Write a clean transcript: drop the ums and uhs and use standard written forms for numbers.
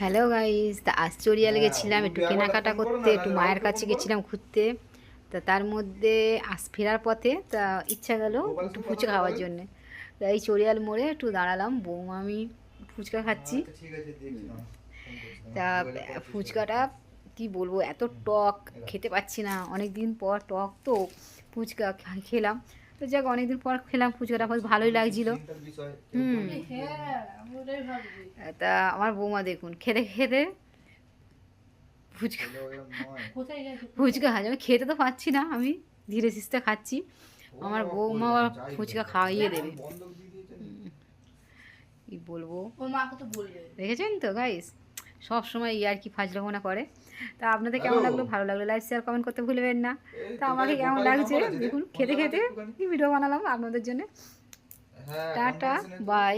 Hello guys, তা আজ চড়িয়ালে গেছিলাম একটু কেনাকাটা করতে, একটু মায়ের কাছে গেছিলাম ঘুরতে। তা তার মধ্যে ফেরার পথে তা ইচ্ছা গেল একটু ফুচকা খাওয়ার জন্যে। তা এই চড়িয়াল মোড়ে একটু দাঁড়ালাম, বৌমা আমি ফুচকা খাচ্ছি। তা ফুচকাটা কি বলবো, এত টক, খেতে পাচ্ছি না। অনেক দিন পর টক তো ফুচকা খেলাম। তো যাক, অনেকদিন পর খেলাম ফুচকাটা, বেশ ভালোই লাগছিল। তা আমার বৌমা দেখুন খেতে খেতে ফুচকা ফুচকা খাচ্ছে। আমি খেতে তো পাচ্ছি না, আমি ধীরে সুস্থে খাচ্ছি। আমার বৌমা আবার ফুচকা খাইয়ে দেবে। কি বলবো, দেখেছেন তো গাইস, সব সময় আর কি ফাজলামোনা করে। তা আপনাদের কেমন লাগলো? ভালো লাগলো লাইক শেয়ার কমেন্ট করতে ভুলবেন না। তা আমাকে কেমন লাগছে দেখুন, খেতে খেতে ভিডিও বানালাম আপনাদের জন্য। Tata, by.